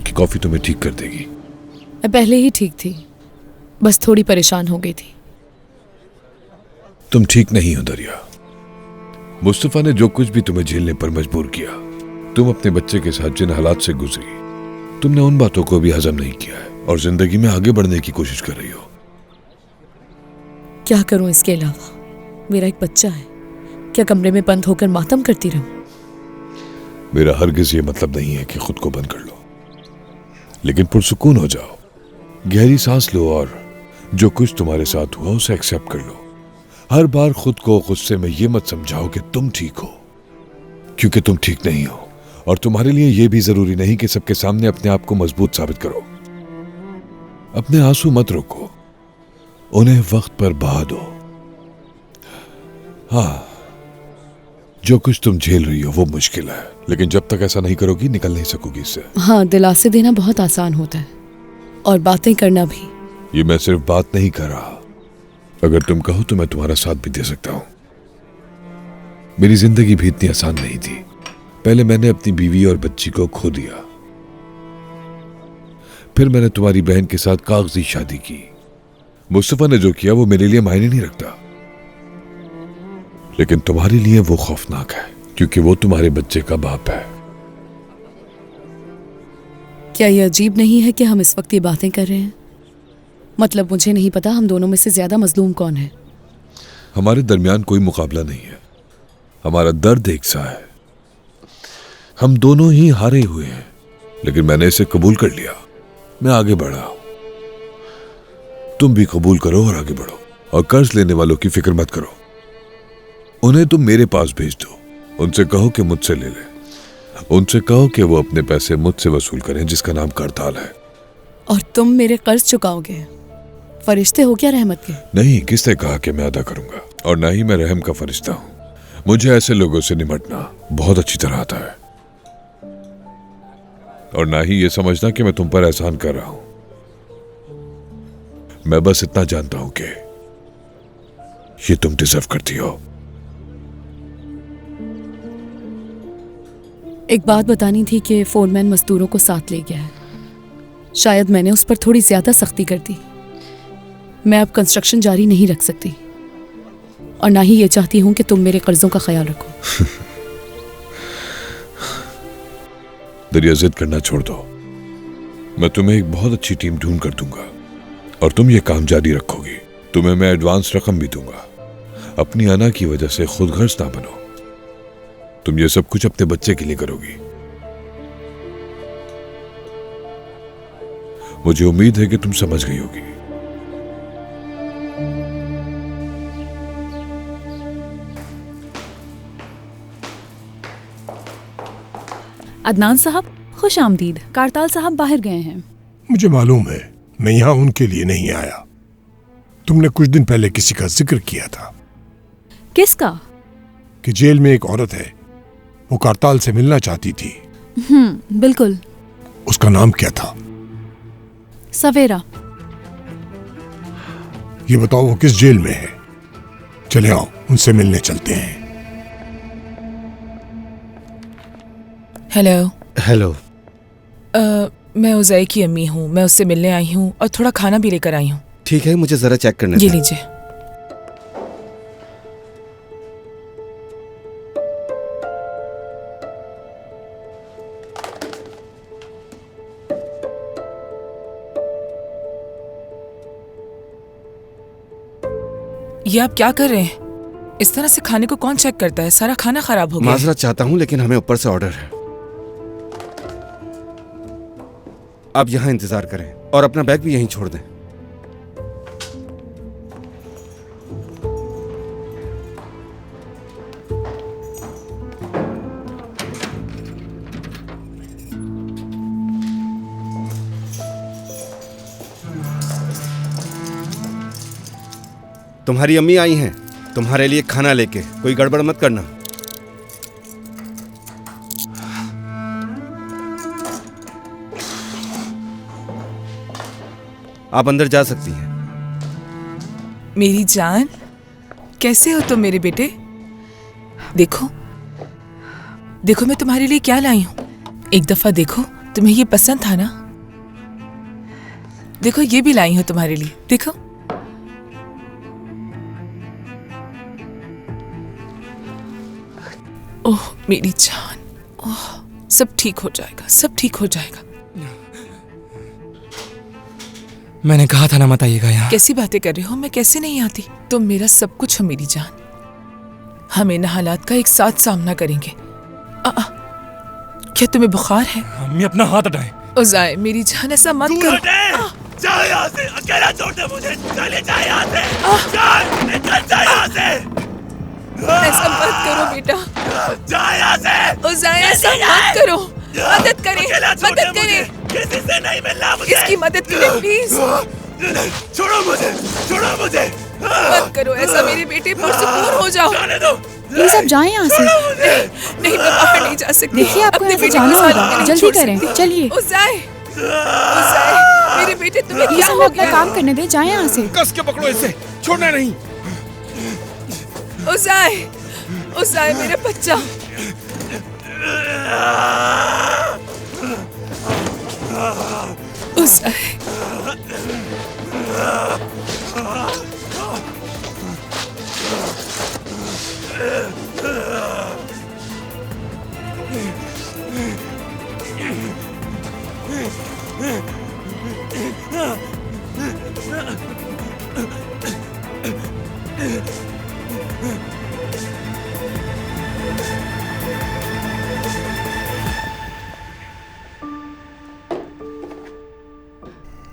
कि कॉफी तुम्हें ठीक कर देगी। मैं पहले ही ठीक थी, बस थोड़ी परेशान हो गई थी। तुम ठीक नहीं हो दरिया। मुस्तफा ने जो कुछ भी तुम्हें झेलने पर मजबूर किया, तुम अपने बच्चे के साथ जिन हालात से गुजरी, तुमने उन बातों को भी हजम नहीं किया है और जिंदगी में आगे बढ़ने की कोशिश कर रही हो। क्या करूं इसके अलावा? मेरा एक बच्चा है, क्या कमरे में बंद होकर मातम करती रहूं? मेरा हरगिज ये मतलब नहीं है कि खुद को बंद कर लो, लेकिन पुरसुकून हो जाओ, गहरी सांस लो और जो कुछ तुम्हारे साथ हुआ उसे एक्सेप्ट कर लो। हर बार खुद को गुस्से में ये मत समझाओ कि तुम ठीक हो, क्योंकि तुम ठीक नहीं हो और तुम्हारे लिए यह भी जरूरी नहीं कि सबके सामने अपने आप को मजबूत साबित करो। अपने आंसू मत रोको, उन्हें वक्त पर बहा दो। हाँ, जो कुछ तुम झेल रही हो वो मुश्किल है, लेकिन जब तक ऐसा नहीं करोगी निकल नहीं सकोगी इससे। हाँ, दिलासे देना बहुत आसान होता है और बातें करना भी। ये मैं सिर्फ बात नहीं कर रहा, अगर तुम कहो तो मैं तुम्हारा साथ भी दे सकता हूं। मेरी जिंदगी भी इतनी आसान नहीं थी। पहले मैंने अपनी बीवी और बच्ची को खो दिया, फिर मैंने तुम्हारी बहन के साथ कागजी शादी की। मुस्तफा ने जो किया वो मेरे लिए मायने नहीं रखता, लेकिन तुम्हारे लिए वो खौफनाक है, क्योंकि वो तुम्हारे बच्चे का बाप है। क्या ये अजीब नहीं है कि हम इस वक्त ये बातें कर रहे हैं? मतलब मुझे नहीं पता हम दोनों में से ज्यादा मजलूम कौन है। हमारे दरमियान कोई मुकाबला नहीं है, हमारा दर्द एक सा है। हम दोनों ही हारे हुए हैं, लेकिन मैंने इसे कबूल कर लिया। मैं आगे बढ़ा हूं, तुम भी कबूल करो और आगे बढ़ो। और कर्ज लेने वालों की फिक्र मत करो, उन्हें तुम मेरे पास भेज दो। उनसे कहो कि मुझसे ले ले, उनसे कहो कि वो अपने पैसे मुझसे वसूल करें, जिसका नाम करताल है। और तुम मेरे कर्ज चुकाओगे? फरिश्ते हो क्या रहमत के? नहीं, किसने कहा कि मैं अदा करूंगा, और ना ही मैं रहम का फरिश्ता हूं। मुझे ऐसे लोगों से निपटना बहुत अच्छी तरह आता है, और ना ही ये समझना कि मैं तुम पर एहसान कर रहा हूं। मैं बस इतना जानता हूं कि ये तुम डिजर्व करती हो। एक बात बतानी थी कि फोरमैन मजदूरों को साथ ले गया है। शायद मैंने उस पर थोड़ी ज्यादा सख्ती कर दी। मैं अब कंस्ट्रक्शन जारी नहीं रख सकती, और ना ही ये चाहती हूं कि तुम मेरे कर्जों का ख्याल रखो। दरिया, जिद करना छोड़ दो। मैं तुम्हें एक बहुत अच्छी टीम ढूंढ कर दूंगा और तुम ये काम जारी रखोगी। तुम्हें मैं एडवांस रकम भी दूंगा। अपनी अना की वजह से खुदगर्ज ना बनो। तुम ये सब कुछ अपने बच्चे के लिए करोगी। मुझे उम्मीद है कि तुम समझ गई होगी। अदनान साहब, खुश आमदीद। कारताल साहब बाहर गए हैं। मुझे मालूम है, मैं यहाँ उनके लिए नहीं आया। तुमने कुछ दिन पहले किसी का जिक्र किया था। किसका? कि जेल में एक औरत है, वो कारताल से मिलना चाहती थी। बिल्कुल। उसका नाम क्या था? सवेरा। ये बताओ वो किस जेल में है? चले आओ, उनसे मिलने चलते हैं। हेलो। हेलो। मैं उज़ै की अम्मी हूँ। मैं उससे मिलने आई हूँ और थोड़ा खाना भी लेकर आई हूँ। ठीक है, मुझे जरा चेक करने ये दें। लीजिए। ये आप क्या कर रहे हैं? इस तरह से खाने को कौन चेक करता है? सारा खाना खराब हो गया। माजरत चाहता हूँ, लेकिन हमें ऊपर से ऑर्डर है। आप यहाँ इंतजार करें और अपना बैग भी यहीं छोड़ दें। तुम्हारी अम्मी आई हैं तुम्हारे लिए खाना लेके, कोई गड़बड़ मत करना। आप अंदर जा सकती हैं। मेरी जान, कैसे हो तुम मेरे बेटे? देखो देखो मैं तुम्हारे लिए क्या लाई हूं। एक दफा देखो, तुम्हें ये पसंद था ना? देखो ये भी लाई हूं तुम्हारे लिए, देखो। ओह मेरी जान, ओह सब ठीक हो जाएगा, सब ठीक हो जाएगा। मैंने कहा था ना मत आइएगा यहाँ। कैसी बातें कर रहे हो? मैं कैसे नहीं आती? तुम मेरा सब कुछ हो मेरी जान। हम इन हालात का एक साथ सामना करेंगे। क्या तुम्हें बुखार है? अम्मी अपना हाथ हटाएं। उज़ाय मेरी जान ऐसा मत करो। जाओ यहाँ से, अकेला छोड़ दे मुझे। चले जा यहाँ से, चल निकल जा यहाँ से। ऐसा मत करो बेटा, जा यहाँ से। उज़ाय ऐसा मत करो, मदद करें, मदद करें। किसी से नहीं मिलना मुझे। इसकी मदद करें प्लीज। छोड़ो मुझे, छोड़ो मुझे। मत करो ऐसा मेरे बेटे, पुरसुकून हो जाओ। जाने दो। प्लीज आप जाएं यहाँ से। नहीं मैं बाहर नहीं जा सकती। देखिए आपको अपने यहाँ से बेटे जाना को साथ होगा, नहीं जल्दी छोड़ करें, सकती। चलिए। उज़ाय, उज़ाय मेरे बेटे तुम्हें प्लीज क्या हमें हो अपना गया? काम करने दें, जाएं यहाँ से। कस के पकड़ो इसे, छोड़ना नहीं। उज़ाय, उज़ाय मेरा बच्चा। उज़ाय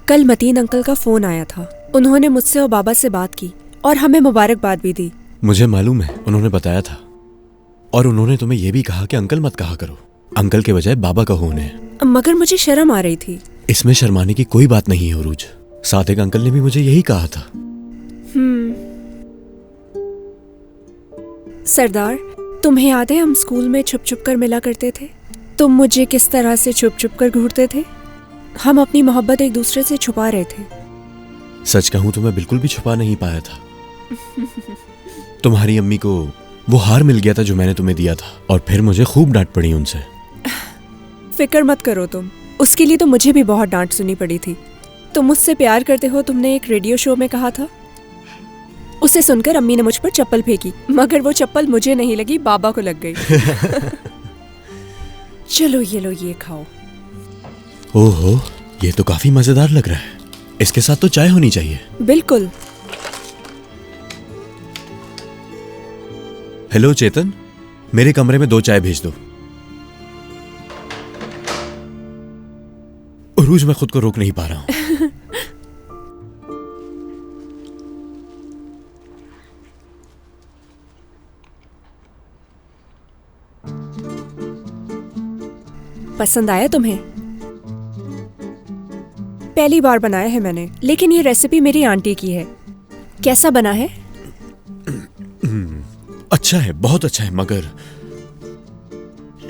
कल मतीन अंकल का फोन आया था। उन्होंने मुझसे और बाबा से बात की और हमें मुबारकबाद भी दी। मुझे मालूम है, उन्होंने बताया था। और उन्होंने तुम्हें यह भी कहा कि अंकल मत कहा करो, अंकल के बजाय बाबा कहो उन्हें। मगर मुझे शर्म आ रही थी। इसमें शर्माने की कोई बात नहीं है उरूज। सादिक अंकल ने भी मुझे यही कहा था। सरदार, तुम्हें याद है हम स्कूल में छुप छुप कर मिला करते थे? तुम मुझे किस तरह से छुप छुप कर घूरते थे? हम अपनी मोहब्बत एक दूसरे से छुपा रहे थे। सच कहूं तो मैं बिल्कुल भी छुपा नहीं पाया था। तुम्हारी अम्मी को वो हार मिल गया था जो मैंने तुम्हें दिया था, और फिर मुझे खूब डांट पड़ी उनसे। फिक्र मत करो तुम, उसके लिए तो मुझे भी बहुत डांट सुनी पड़ी थी। तुम मुझसे प्यार करते हो, तुमने एक रेडियो शो में कहा था। उसे सुनकर अम्मी ने मुझ पर चप्पल फेंकी, मगर वो चप्पल मुझे नहीं लगी, बाबा को लग गई। चलो ये लो, ये खाओ। ओहो, ये तो काफी मजेदार लग रहा है। इसके साथ तो चाय होनी चाहिए। बिल्कुल। हेलो चेतन, मेरे कमरे में 2 चाय भेज दो। उरूज, मैं खुद को रोक नहीं पा रहा हूं। पसंद आया तुम्हें? पहली बार बनाया है मैंने, लेकिन ये रेसिपी मेरी आंटी की है। कैसा बना है? अच्छा है, बहुत अच्छा है, मगर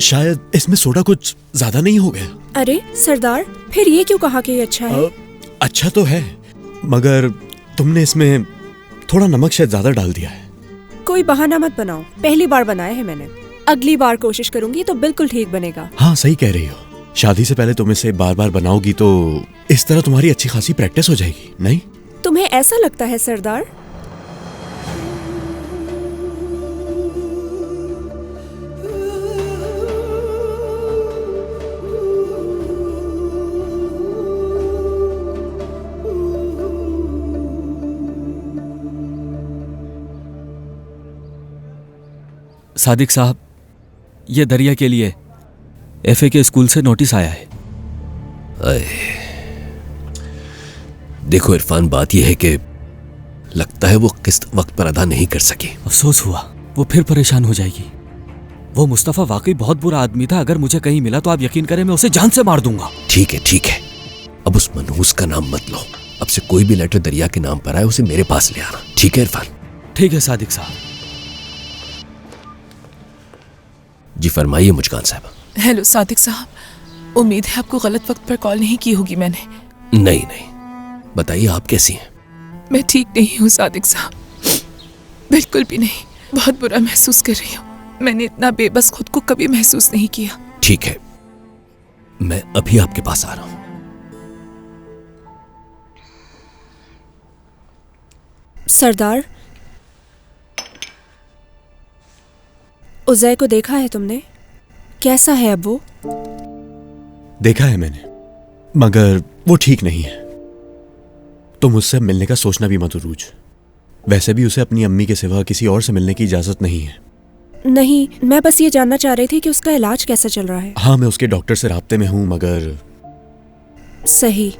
शायद इसमें सोडा कुछ ज्यादा नहीं हो गया। अरे सरदार, फिर ये क्यों कहा कि ये अच्छा है? अच्छा तो है, मगर तुमने इसमें थोड़ा नमक शायद ज्यादा डाल दिया है। कोई बहाना मत बनाओ, पहली बार बनाया है मैंने। अगली बार कोशिश करूंगी तो बिल्कुल ठीक बनेगा। हाँ सही कह रही हो। शादी से पहले तुम इसे बार बार बनाओगी तो इस तरह तुम्हारी अच्छी खासी प्रैक्टिस हो जाएगी, नहीं? तुम्हें ऐसा लगता है सरदार? सादिक साहब, ये दरिया के लिए एफए के स्कूल से नोटिस आया है। देखो इरफान, बात यह है कि लगता है वो किस्त वक्त पर अदा नहीं कर सकी। अफसोस हुआ, वो फिर परेशान हो जाएगी। वो मुस्तफ़ा वाकई बहुत बुरा आदमी था। अगर मुझे कहीं मिला तो आप यकीन करें मैं उसे जान से मार दूंगा। ठीक है ठीक है, अब उस मनहूस का नाम मत लो। अब से कोई भी लेटर दरिया के नाम पर आए उसे मेरे पास ले आना, ठीक है इरफान? ठीक है सादिक साहब। जी फरमाइए मुस्कान साहब। हेलो सादिक साहब, उम्मीद है आपको गलत वक्त पर कॉल नहीं की होगी मैंने। नहीं नहीं, बताइए आप कैसी हैं? मैं ठीक नहीं हूँ सादिक साहब, बिल्कुल भी नहीं। बहुत बुरा महसूस कर रही हूँ। मैंने इतना बेबस खुद को कभी महसूस नहीं किया। ठीक है, मैं अभी आपके पास आ रहा हूं। सरदार, उजय को देखा है तुमने? कैसा है अब वो? देखा है मैंने, मगर वो ठीक नहीं है। तुम उससे मिलने का सोचना भी मत उरूज। वैसे भी उसे अपनी अम्मी के सिवा किसी और से मिलने की इजाजत नहीं है। नहीं, मैं बस ये जानना चाह रही थी कि उसका इलाज कैसा चल रहा है। हाँ, मैं उसके डॉक्टर से राब्ते में हूं, मगर सही।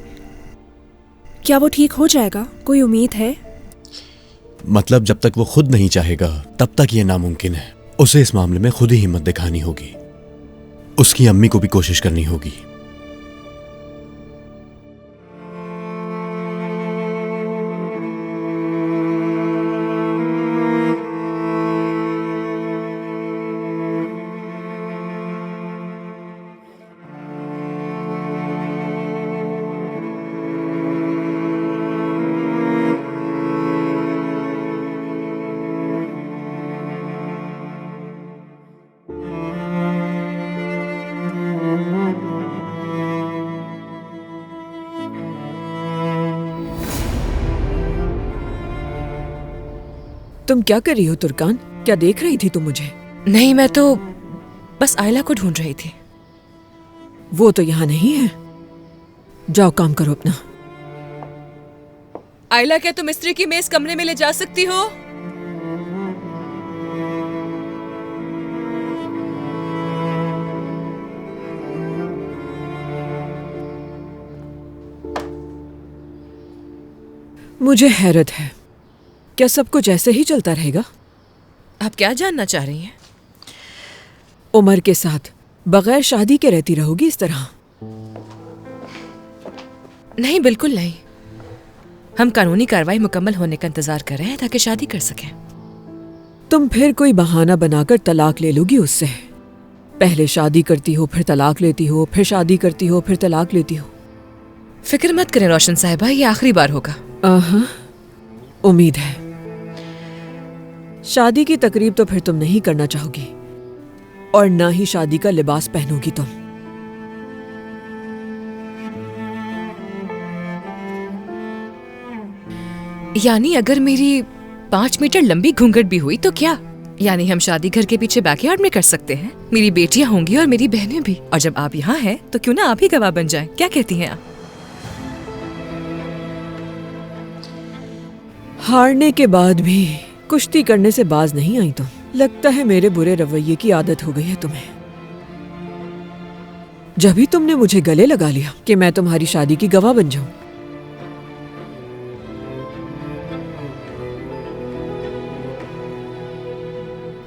क्या वो ठीक हो जाएगा? कोई उम्मीद है? मतलब जब तक वो खुद नहीं चाहेगा तब तक ये नामुमकिन है। उसे इस मामले में खुद ही हिम्मत दिखानी होगी। उसकी अम्मी को भी कोशिश करनी होगी। तुम क्या कर रही हो तुर्कान? क्या देख रही थी तुम मुझे? नहीं, मैं तो बस आयला को ढूंढ रही थी। वो तो यहाँ नहीं है। जाओ काम करो अपना। आयला, क्या तुम मिस्त्री की मेज कमरे में ले जा सकती हो? मुझे हैरत है, क्या सब कुछ ऐसे ही चलता रहेगा? आप क्या जानना चाह रही हैं? उमर के साथ बगैर शादी के रहती रहोगी इस तरह? नहीं, बिल्कुल नहीं। हम कानूनी कार्रवाई मुकम्मल होने का इंतजार कर रहे हैं ताकि शादी कर सकें। तुम फिर कोई बहाना बनाकर तलाक ले लोगी उससे। पहले शादी करती हो, फिर तलाक लेती हो, फिर शादी करती हो, फिर तलाक लेती हो। फिक्र मत करें रोशन साहिबा, ये आखिरी बार होगा। उम्मीद है। शादी की तकरीब तो फिर तुम नहीं करना चाहोगी, और ना ही शादी का लिबास पहनोगी तुम। यानी अगर मेरी 5 मीटर लंबी घूंघट भी हुई तो क्या? यानी हम शादी घर के पीछे बैकयार्ड में कर सकते हैं। मेरी बेटियां होंगी और मेरी बहनें भी। और जब आप यहाँ हैं तो क्यों ना आप ही गवाह बन जाएं? क्या कहती हैं आप? हारने के बाद भी कुश्ती करने से बाज नहीं आई तुम। लगता है मेरे बुरे रवैये की आदत हो गई है तुम्हें। जब ही तुमने मुझे गले लगा लिया कि मैं तुम्हारी शादी की गवाह बन जाऊं।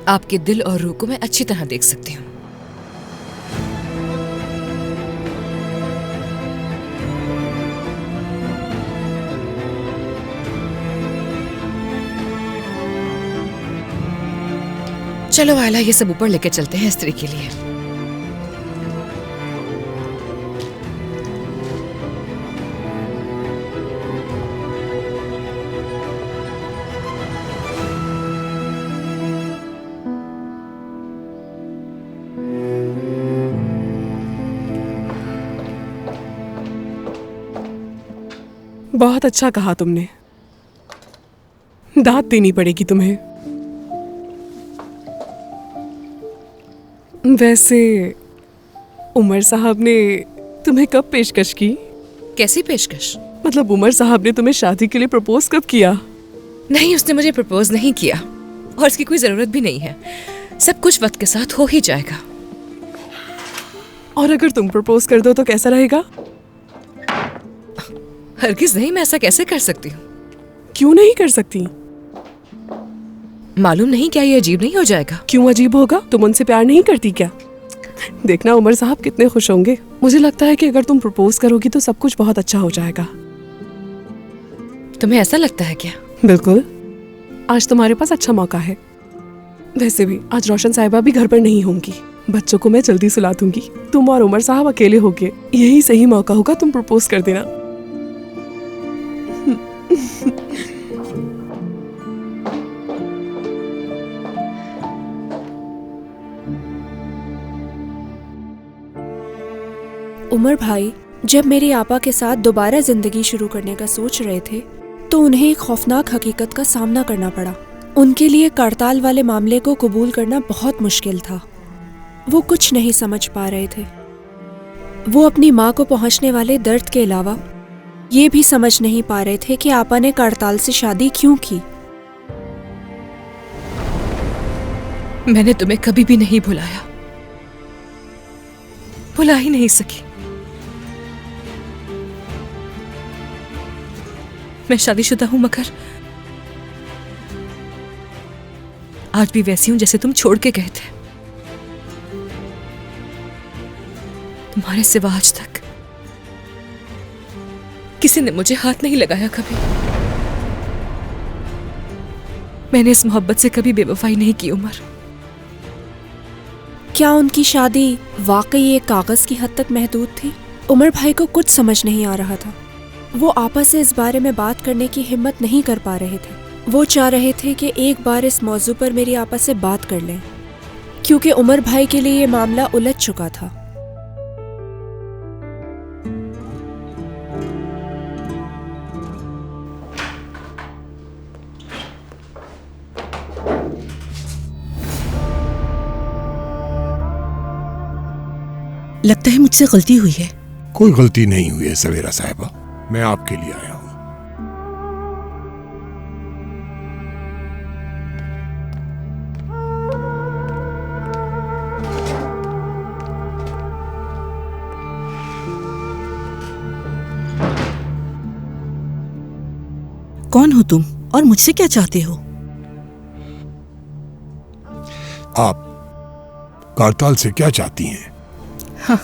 आपके दिल और रूह को मैं अच्छी तरह देख सकती हूँ। चलो आयला, ये सब ऊपर लेके चलते हैं स्त्री के लिए। बहुत अच्छा कहा तुमने। दाद देनी पड़ेगी तुम्हें। वैसे उमर साहब ने तुम्हें कब पेशकश की? कैसी पेशकश? मतलब उमर साहब ने तुम्हें शादी के लिए प्रपोज कब किया? नहीं, उसने मुझे प्रपोज नहीं किया और इसकी कोई जरूरत भी नहीं है। सब कुछ वक्त के साथ हो ही जाएगा। और अगर तुम प्रपोज कर दो तो कैसा रहेगा? हरगिज नहीं, मैं ऐसा कैसे कर सकती हूँ? क्यों नहीं कर सकती? मालूम नहीं, क्या ये अजीब नहीं हो जाएगा? क्यों अजीब होगा? तुम उनसे प्यार नहीं करती क्या? देखना उमर साहब कितने खुश होंगे। मुझे लगता है कि अगर तुम प्रपोज करोगी तो सब कुछ बहुत अच्छा हो जाएगा। तुम्हें ऐसा लगता है क्या? बिल्कुल। आज तुम्हारे पास अच्छा मौका है। वैसे भी आज रोशन साहिबा भी घर पर नहीं होंगी। बच्चों को मैं जल्दी सुला दूंगी। तुम और उमर साहब अकेले होगे। यही सही मौका होगा, तुम प्रपोज कर देना। उमर भाई जब मेरी आपा के साथ दोबारा जिंदगी शुरू करने का सोच रहे थे तो उन्हें एक खौफनाक हकीकत का सामना करना पड़ा। उनके लिए करताल वाले मामले को कबूल करना बहुत मुश्किल था। वो कुछ नहीं समझ पा रहे थे। वो अपनी माँ को पहुंचने वाले दर्द के अलावा ये भी समझ नहीं पा रहे थे कि आपा ने करताल से शादी क्यों की। मैंने तुम्हें कभी भी नहीं भुलाया, भुला ही नहीं सकी। मैं शादीशुदा हूं मगर आज भी वैसी हूं जैसे तुम छोड़ के गए थे। तुम्हारे सिवा आज तक किसी ने मुझे हाथ नहीं लगाया कभी। मैंने इस मोहब्बत से कभी बेवफाई नहीं की उमर। क्या उनकी शादी वाकई एक कागज की हद तक महदूद थी? उमर भाई को कुछ समझ नहीं आ रहा था। वो आपस से इस बारे में बात करने की हिम्मत नहीं कर पा रहे थे। वो चाह रहे थे कि एक बार इस मौजू पर मेरी आपस से बात कर लें, क्योंकि उमर भाई के लिए ये मामला उलझ चुका था। लगता है मुझसे गलती हुई है। कोई गलती नहीं हुई है सवेरा साहिबा, मैं आपके लिए आया हूं। कौन हो तुम और मुझसे क्या चाहते हो? आप करताल से क्या चाहती हैं? हाँ,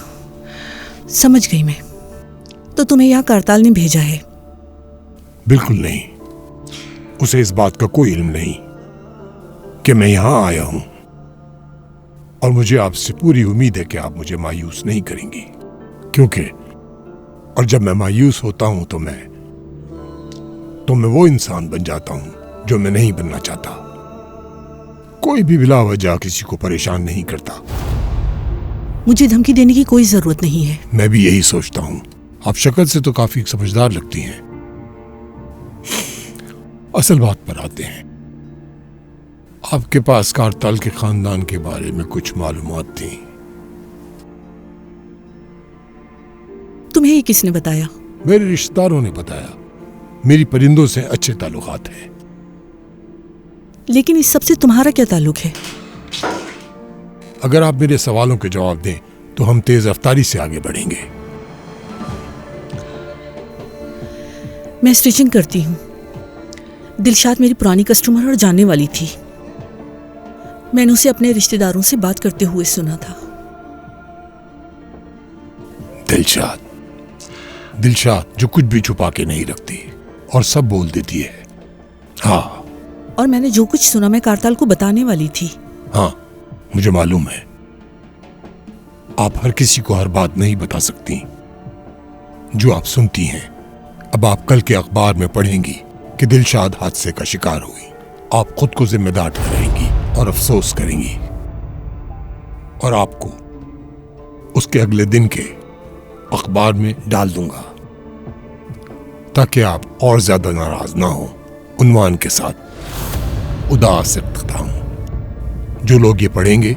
समझ गई मैं। तो तुम्हें यहाँ करताल ने भेजा है? बिल्कुल नहीं। उसे इस बात का कोई इल्म नहीं कि मैं यहां आया हूं, और मुझे आपसे पूरी उम्मीद है कि आप मुझे मायूस नहीं करेंगी, क्योंकि और जब मैं मायूस होता हूं तो मैं वो इंसान बन जाता हूं जो मैं नहीं बनना चाहता। कोई भी बिला वजह किसी को परेशान नहीं करता। मुझे धमकी देने की कोई जरूरत नहीं है। मैं भी यही सोचता हूं। आप शक्ल से तो काफी समझदार लगती हैं। असल बात पर आते हैं। आपके पास करताल के खानदान के बारे में कुछ मालूमात थी। तुम्हें ये किसने बताया? मेरे रिश्तेदारों ने बताया। मेरी परिंदों से अच्छे ताल्लुकात हैं। लेकिन इस सब से तुम्हारा क्या ताल्लुक है? अगर आप मेरे सवालों के जवाब दें तो हम तेज रफ्तारी से आगे बढ़ेंगे। मैं स्टिचिंग करती हूँ। दिलशाद मेरी पुरानी कस्टमर और जानने वाली थी। मैंने उसे अपने रिश्तेदारों से बात करते हुए सुना था। दिलशाद जो कुछ भी छुपा के नहीं रखती और सब बोल देती है। हाँ, और मैंने जो कुछ सुना मैं करताल को बताने वाली थी। हाँ, मुझे मालूम है। आप हर किसी को हर बात नहीं बता सकती जो आप सुनती हैं। अब आप कल के अखबार में पढ़ेंगी कि दिलशाद हादसे का शिकार हुई। आप खुद को जिम्मेदार ठहराएंगी और अफसोस करेंगी, और आपको उसके अगले दिन के अखबार में डाल दूंगा ताकि आप और ज्यादा नाराज ना हो। उन्वान के साथ उदास इख्तिताम। जो लोग ये पढ़ेंगे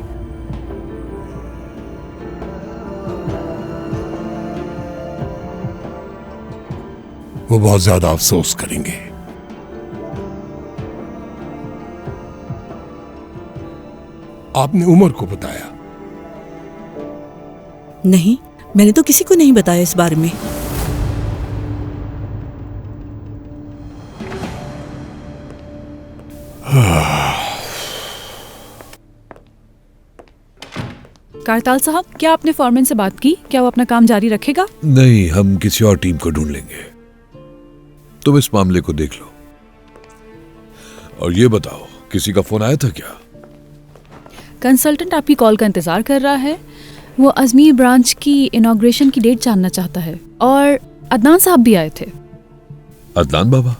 वो बहुत ज्यादा अफसोस करेंगे। आपने उमर को बताया? नहीं, मैंने तो किसी को नहीं बताया इस बारे में। करताल साहब, क्या आपने फॉरमैन से बात की? क्या वो अपना काम जारी रखेगा? नहीं, हम किसी और टीम को ढूंढ लेंगे। तुम इस मामले को देख लो। और ये बताओ, किसी का फोन आया था क्या? कंसल्टेंट आपकी कॉल का इंतजार कर रहा है। वो अजमेर ब्रांच की इनॉग्रेशन की डेट जानना चाहता है। और अदनान साहब भी आए थे। अदनान बाबा?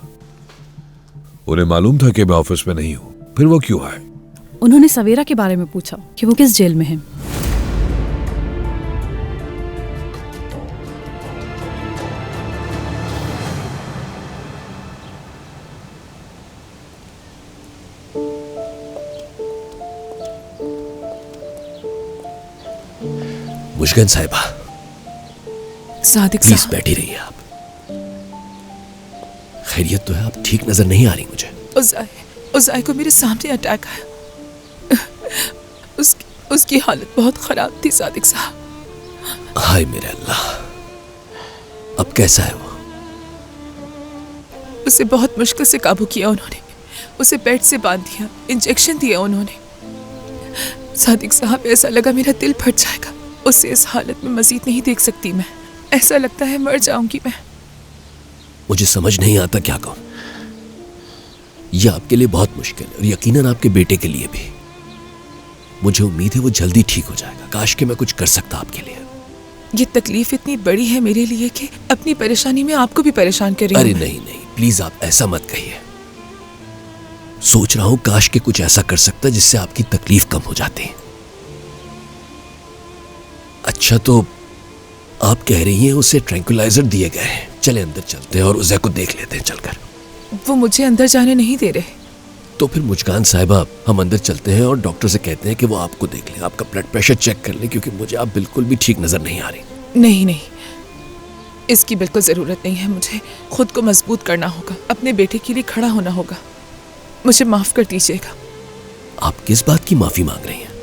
उन्हें मालूम था कि मैं ऑफिस में नहीं हूं, फिर वो क्यों आए? उन्होंने सवेरा के बारे में पूछा कि वो किस जेल में है। मुश्किन साहिबा, सादिक प्लीज साहब, बैठी रहिए आप। खैरियत तो है? आप ठीक नजर नहीं आ रही मुझे। उजाई को मेरे सामने अटैक आया। उसकी हालत बहुत खराब थी सादिक साहब। हाय मेरे अल्लाह, अब कैसा है वो? उसे बहुत मुश्किल से काबू किया उन्होंने। उसे बेड से बांध दिया, इंजेक्शन दिया उन्होंने। सादिक साहब, ऐसा लगा मेरा दिल फट जाएगा। उसे इस हालत में मजीद नहीं देख सकती मैं। ऐसा लगता है मर जाऊंगी मैं। मुझे समझ नहीं आता क्या कहूं। यह आपके लिए बहुत मुश्किल है और यकीनन आपके बेटे के लिए भी। मुझे उम्मीद है वो जल्दी ठीक हो जाएगा। काश कि मैं कुछ कर सकता आपके लिए। ये तकलीफ इतनी बड़ी है मेरे लिए कि अपनी परेशानी में आपको भी परेशान कर रही हूं। अरे नहीं नहीं, प्लीज आप ऐसा मत कहिए। सोच रहा हूं काश के कुछ ऐसा कर सकता जिससे आपकी तकलीफ कम हो जाती। अच्छा, तो आप कह रही हैं उसे ट्रैंक्विलाइजर दिए गए हैं। चले अंदर चलते हैं और उसे को देख लेते हैं चलकर। वो मुझे अंदर जाने नहीं दे रहे। तो फिर मुस्कान साहिबा, हम अंदर चलते हैं और डॉक्टर से कहते हैं कि वो आपको देख ले, आपका ब्लड प्रेशर चेक कर ले, क्योंकि मुझे आप बिल्कुल भी ठीक नजर नहीं आ रही। नहीं, इसकी बिल्कुल जरूरत नहीं है। मुझे खुद को मजबूत करना होगा, अपने बेटे के लिए खड़ा होना होगा। मुझे माफ कर दीजिएगा। आप किस बात की माफी मांग रही हैं?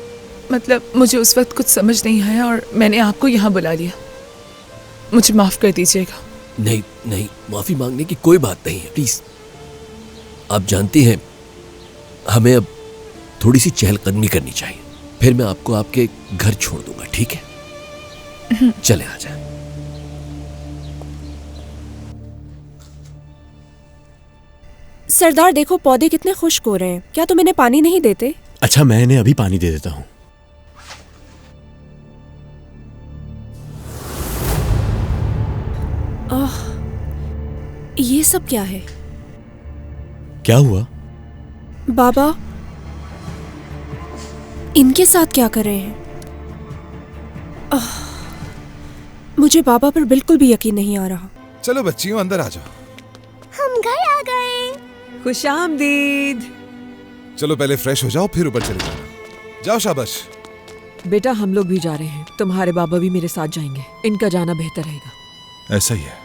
मतलब मुझे उस वक्त कुछ समझ नहीं आया और मैंने आपको यहाँ बुला लिया। मुझे माफ कर दीजिएगा। नहीं, माफी मांगने की कोई बात नहीं है, प्लीज। आप जानती हैं हमें अब थोड़ी सी चहलकदमी करनी चाहिए। फिर मैं आपको आपके घर छोड़ दूंगा, ठीक है? चले आ जाए। सरदार देखो, पौधे कितने खुश्क हो रहे हैं। क्या तुम इन्हें पानी नहीं देते? अच्छा, मैं इन्हें अभी पानी दे देता हूँ। ये सब क्या है? क्या हुआ? बाबा इनके साथ क्या कर रहे हैं? मुझे बाबा पर बिल्कुल भी यकीन नहीं आ रहा। चलो बच्चियों, अंदर आ जाओ। हम घर आ गए। खुशामदीद। चलो पहले फ्रेश हो जाओ, फिर ऊपर चले जाना। जाओ, शाबाश। बेटा, हम लोग भी जा रहे हैं। तुम्हारे बाबा भी मेरे साथ जाएंगे। इनका जाना बेहतर रहेगा। ऐसा ही है।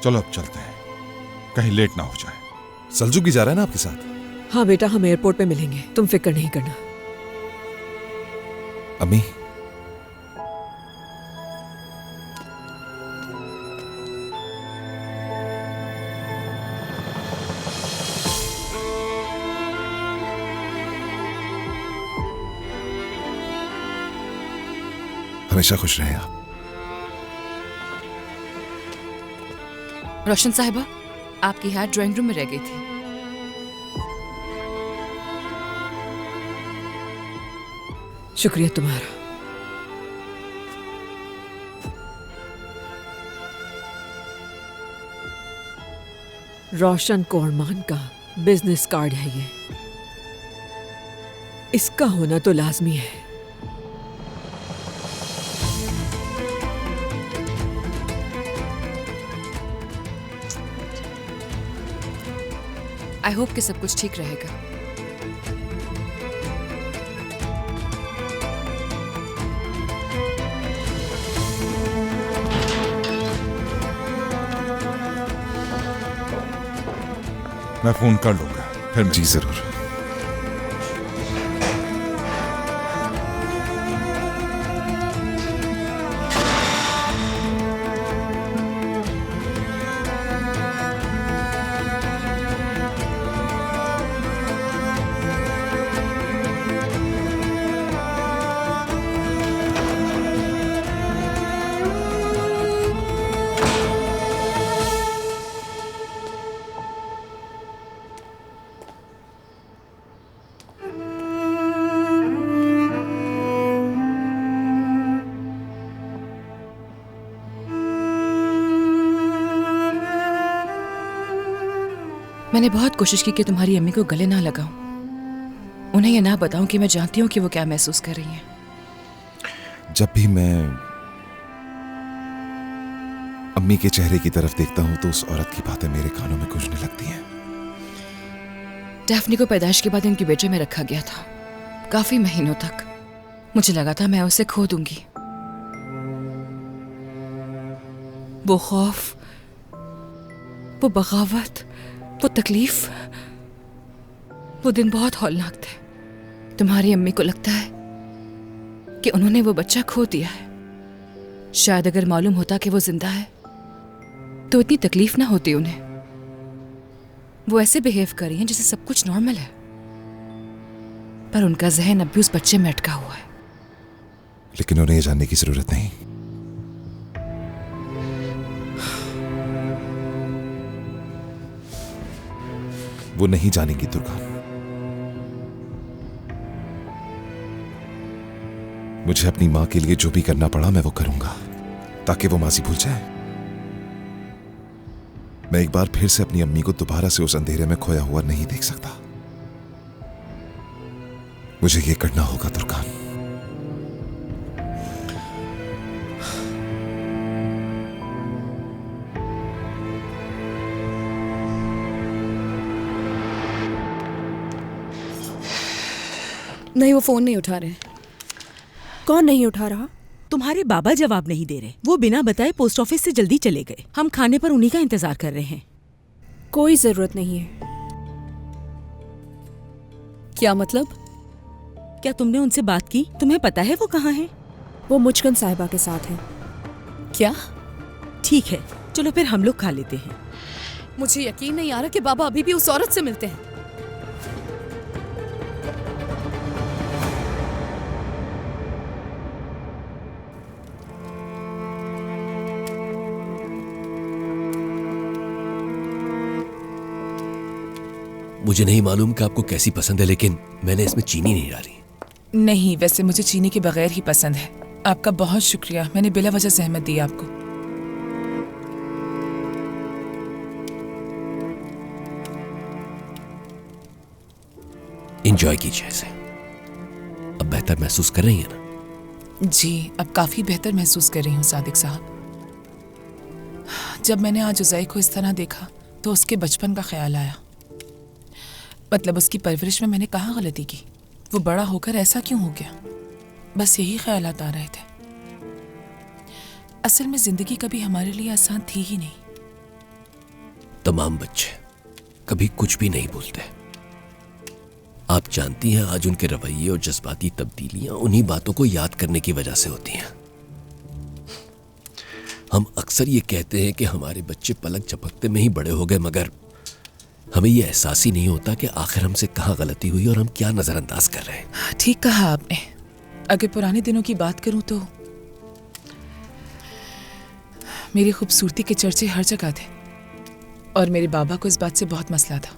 चलो अब चलते हैं, कहीं लेट ना हो जाए। सलजू भी जा रहा है ना आपके साथ? हाँ बेटा, हम एयरपोर्ट पे मिलेंगे। तुम फिक्र नहीं करना। अम्मी, हमेशा खुश रहें आप। रोशन साहिबा, आपकी हाथ ड्राइंग रूम में रह गई थी। शुक्रिया तुम्हारा। रोशन कोरमान का बिजनेस कार्ड है ये। इसका होना तो लाजमी है। आई होप कि सब कुछ ठीक रहेगा। मैं फोन कर लूंगा फिर। जी जरूर। मैंने बहुत कोशिश की कि तुम्हारी अम्मी को गले ना लगाऊं, उन्हें यह ना बताऊं कि मैं जानती हूं कि वो क्या महसूस कर रही हैं। जब भी मैं अम्मी के चेहरे की तरफ देखता हूं तो उस औरत की बातें मेरे कानों में गूंजने लगती हैं। डैफ्नी को पैदाइश के बाद इनक्यूबेटर में रखा गया था काफी महीनों तक। मुझे लगा था मैं उसे खो दूंगी, वो खौफ, वो बगावत, वो तकलीफ, वो दिन बहुत हौलनाक थे। तुम्हारी अम्मी को लगता है कि उन्होंने वो बच्चा खो दिया है। शायद अगर मालूम होता कि वो जिंदा है तो इतनी तकलीफ ना होती उन्हें। वो ऐसे बिहेव कर रही हैं जैसे सब कुछ नॉर्मल है, पर उनका जहन अब भी उस बच्चे में अटका हुआ है। लेकिन उन्हें ये जानने की जरूरत नहीं। वो नहीं जानेगी दुर्गा। मुझे अपनी मां के लिए जो भी करना पड़ा मैं वो करूंगा ताकि वो माजी भूल जाए। मैं एक बार फिर से अपनी अम्मी को दोबारा से उस अंधेरे में खोया हुआ नहीं देख सकता। मुझे ये करना होगा दुर्गा। नहीं, वो फोन नहीं उठा रहे। कौन नहीं उठा रहा? तुम्हारे बाबा जवाब नहीं दे रहे। वो बिना बताए पोस्ट ऑफिस से जल्दी चले गए। हम खाने पर उन्हीं का इंतजार कर रहे हैं। कोई जरूरत नहीं है। क्या मतलब? क्या तुमने उनसे बात की? तुम्हें पता है वो कहाँ हैं? वो मुचकन साहिबा के साथ हैं। क्या? ठीक है, चलो फिर हम लोग खा लेते हैं। मुझे यकीन नहीं आ रहा कि बाबा अभी भी उस औरत से मिलते हैं। मुझे नहीं मालूम कि आपको कैसी पसंद है, लेकिन मैंने इसमें चीनी नहीं डाली। नहीं, वैसे मुझे चीनी के बगैर ही पसंद है। आपका बहुत शुक्रिया, मैंने बिला वजह सहमत दी आपको। एंजॉय कीजिए इसे। अब बेहतर महसूस कर रही है ना? जी, अब काफी बेहतर महसूस कर रही हूँ सादिक साहब। जब मैंने आज उज़ै को इस तरह देखा तो उसके बचपन का ख्याल आया। मतलब उसकी परवरिश में मैंने कहाँ गलती की? वो बड़ा होकर ऐसा क्यों हो गया? बस यही ख्यालात आ रहे थे। असल में जिंदगी कभी हमारे लिए आसान थी ही नहीं। तमाम बच्चे कभी कुछ भी नहीं भूलते। आप जानती हैं, आज उनके रवैये और जज्बाती तब्दीलियां उन्हीं बातों को याद करने की वजह से होती हैं। हम अक्सर ये कहते हैं कि हमारे बच्चे पलक झपकते में ही बड़े हो गए, मगर हमें ये एहसास ही नहीं होता कि आखिर हमसे कहाँ गलती हुई और हम क्या नजरअंदाज कर रहे हैं। ठीक कहा आपने। अगर पुराने दिनों की बात करूं तो मेरी खूबसूरती के चर्चे हर जगह थे और मेरे बाबा को इस बात से बहुत मसला था।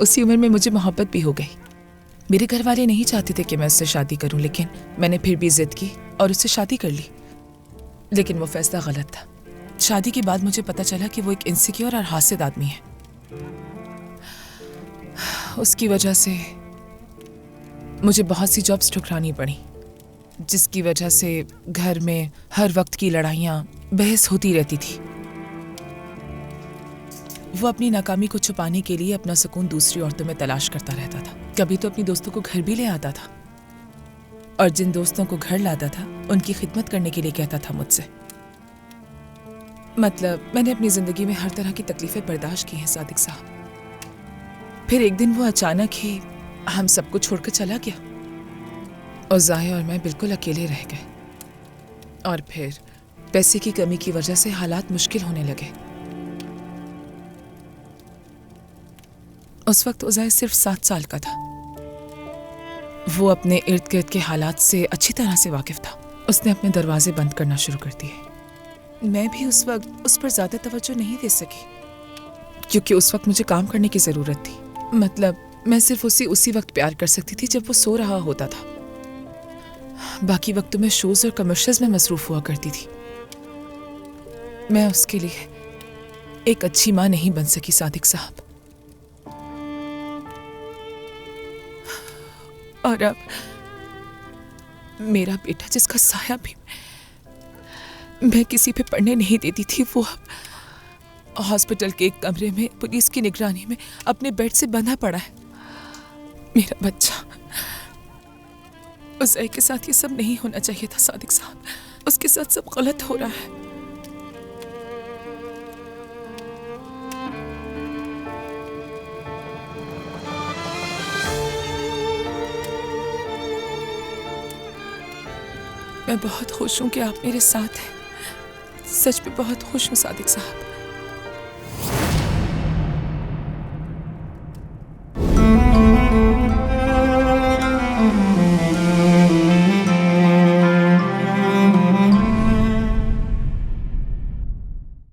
उसी उम्र में मुझे मोहब्बत भी हो गई। मेरे घर वाले नहीं चाहते थे कि मैं उससे शादी करूं, लेकिन मैंने फिर भी जिद की और उससे शादी कर ली। लेकिन वो फैसला गलत था। शादी के बाद मुझे पता चला कि वो एक इनसिक्योर और हासिद आदमी है। उसकी वजह से मुझे बहुत सी जॉब्स ठुकरानी पड़ी, जिसकी वजह से घर में हर वक्त की लड़ाइयाँ, बहस होती रहती थी। वो अपनी नाकामी को छुपाने के लिए अपना सुकून दूसरी औरतों में तलाश करता रहता था। कभी तो अपनी दोस्तों को घर भी ले आता था और जिन दोस्तों को घर लाता था उनकी खिदमत करने के लिए कहता था मुझसे। मतलब मैंने अपनी जिंदगी में हर तरह की तकलीफें बर्दाश्त की हैं सादिक साहब। फिर एक दिन वो अचानक ही हम सबको छोड़कर चला गया और ज़ाहिर और मैं बिल्कुल अकेले रह गए। और फिर पैसे की कमी की वजह से हालात मुश्किल होने लगे। उस वक्त उज़ै सिर्फ 7 साल का था। वो अपने इर्द गिर्द के हालात से अच्छी तरह से वाकिफ था। उसने अपने दरवाजे बंद करना शुरू कर दिए। मैं भी उस वक्त उस पर ज़्यादा तवज्जो नहीं दे सकी, क्योंकि उस वक्त मुझे काम करने की ज़रूरत थी। मतलब मैं सिर्फ उसी वक्त प्यार कर सकती थी जब वो सो रहा होता था। बाकी वक्तों में शोज और कमर्शियल्स में मसरूफ हुआ करती थी। मैं उसके लिए एक अच्छी माँ नहीं बन सकी सादिक साहब। और अब मेरा बेटा, जिसका साया भी मैं किसी पे पढ़ने नहीं देती थी, वो अब हॉस्पिटल के एक कमरे में पुलिस की निगरानी में अपने बेड से बंधा पड़ा है। मेरा बच्चा, उज़ै के साथ ये सब नहीं होना चाहिए था सादिक साहब। उसके साथ सब गलत हो रहा है। मैं बहुत खुश हूँ कि आप मेरे साथ हैं। सच में बहुत खुश हूँ सादिक साहब।